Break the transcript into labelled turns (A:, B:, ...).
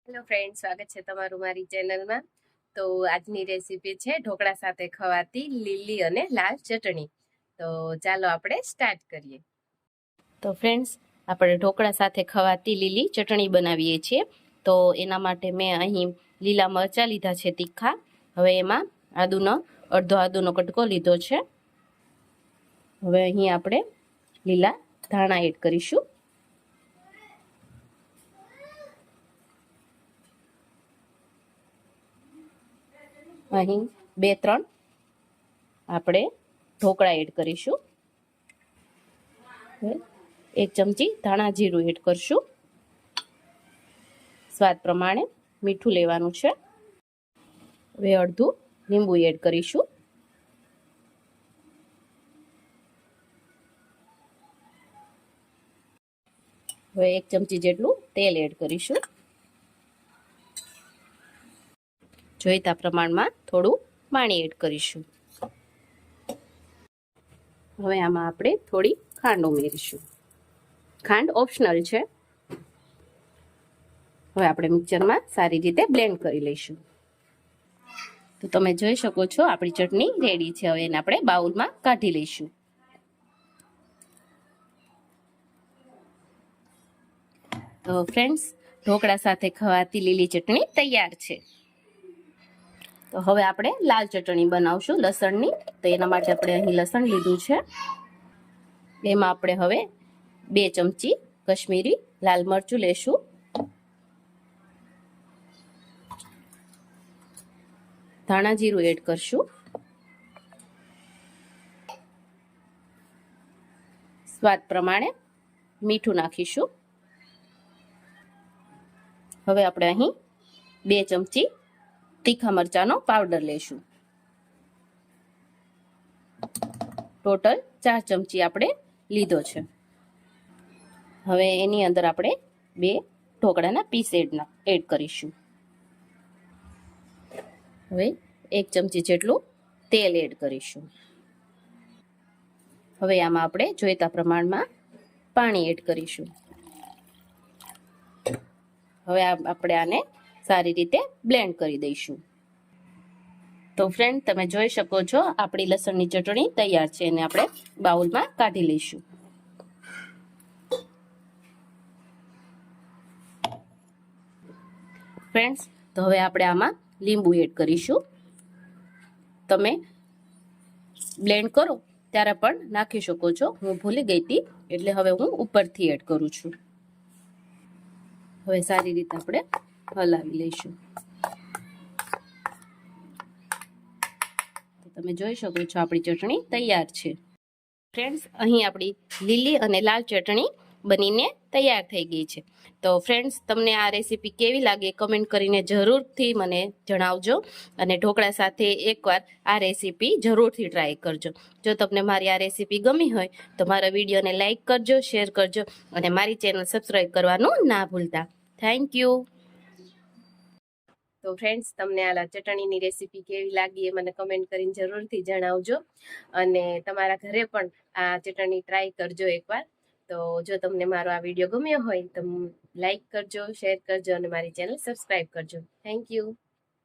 A: Hello friend, સ્વાગત છે તમારું મારી ચેનલમાં. તો આજની રેસીપી છે ઢોકળા સાથે ખવાતી લીલી અને લાલ ચટણી. તો ચાલો આપણે સ્ટાર્ટ કરીએ. તો ફ્રેન્ડ્સ, આપણે ઢોકળા સાથે ખવાતી લીલી ચટણી બનાવીએ છીએ. તો એના માટે મેં અહીં લીલા મરચાં લીધા છે તીખા. હવે એમાં અડધો આદુનો કટકો લીધો છે. હવે અહીં આપણે લીલા ધાણા એડ કરીશું. અહીં 2-3 આપણે ઢોકળા એડ કરીશું. 1 ચમચી ધાણા જીરું એડ કરશું. સ્વાદ પ્રમાણે મીઠું લેવાનું છે. હવે અડધું લીંબુ એડ કરીશું. હવે 1 ચમચી જેટલું તેલ એડ કરીશું. જોઈતા પ્રમાણમાં થોડું પાણી એડ કરીશું. હવે આમાં આપણે થોડી ખાંડ ઉમેરીશું. ખાંડ ઓપ્શનલ છે. હવે આપણે મિક્સરમાં સારી રીતે બ્લેન્ડ કરી લઈશું. તો તમે જોઈ શકો છો આપણી ચટણી રેડી છે. હવે એને આપણે બાઉલમાં કાઢી લઈશું. તો ફ્રેન્ડ્સ, ઢોકળા સાથે ખવાતી લીલી ચટણી તૈયાર છે. તો હવે આપણે લાલ ચટણી બનાવશું લસણની. તો એના માટે આપણે અહીં લસણ લીધું છે. એમાં આપણે હવે 2 ચમચી કશ્મીરી લાલ મરચું લેશું. ધાણા જીરું એડ કરશું. સ્વાદ પ્રમાણે મીઠું નાખીશું. હવે આપણે અહીં 2 ચમચી તીખા મરચાંનો પાવડર લેશું. ટોટલ 4 ચમચી આપણે લીધો છે. હવે એની અંદર આપણે 2 ઢોકળાના પીસ એડ કરીશું. હવે 1 ચમચી જેટલું તેલ એડ કરીશું. હવે આમાં આપણે જોઈતા પ્રમાણમાં પાણી એડ કરીશું. હવે આપણે આને સારી રીતે બ્લેન્ડ કરી દઈશું. તો ફ્રેન્ડ, તમે જોઈ શકો છો આપણી લસણની ચટણી તૈયાર છે. એને આપણે બાઉલમાં કાઢી લઈશું. ફ્રેન્ડ્સ, તો હવે આપણે આમાં લીંબુ એડ કરીશું. તમે બ્લેન્ડ કરો ત્યારે પણ નાખી શકો છો. હું ભૂલી ગઈ હતી એટલે હવે હું ઉપરથી એડ કરું છું. હવે સારી રીતે આપણે હલાવી લઈશું. તમે જોઈ શકો છો આપણી ચટણી તૈયાર છે. ફ્રેન્ડ્સ, અહીં આપણી લીલી અને લાલ ચટણી બનીને તૈયાર થઈ ગઈ છે. તો ફ્રેન્ડ્સ, તમને આ રેસીપી કેવી લાગે કમેન્ટ કરીને જરૂરથી મને જણાવજો. અને ઢોકળા સાથે એકવાર આ રેસીપી જરૂરથી ટ્રાય કરજો. જો તમને મારી આ રેસીપી ગમી હોય તો મારા વિડીયોને લાઈક કરજો, શેર કરજો અને મારી ચેનલ સબસ્ક્રાઈબ કરવાનું ના ભૂલતા. Thank you. તો ફ્રેન્ડ્સ, તમને આ ચટણીની રેસીપી કેવી લાગી એ મને કમેન્ટ કરીને જરૂરથી જણાવજો. અને તમારા ઘરે પણ આ ચટણી ટ્રાય કરજો એકવાર. તો જો તમને મારો આ વિડીયો ગમ્યો હોય તો લાઈક કરજો, શેર કરજો અને મારી ચેનલ સબસ્ક્રાઈબ કરજો. Thank you.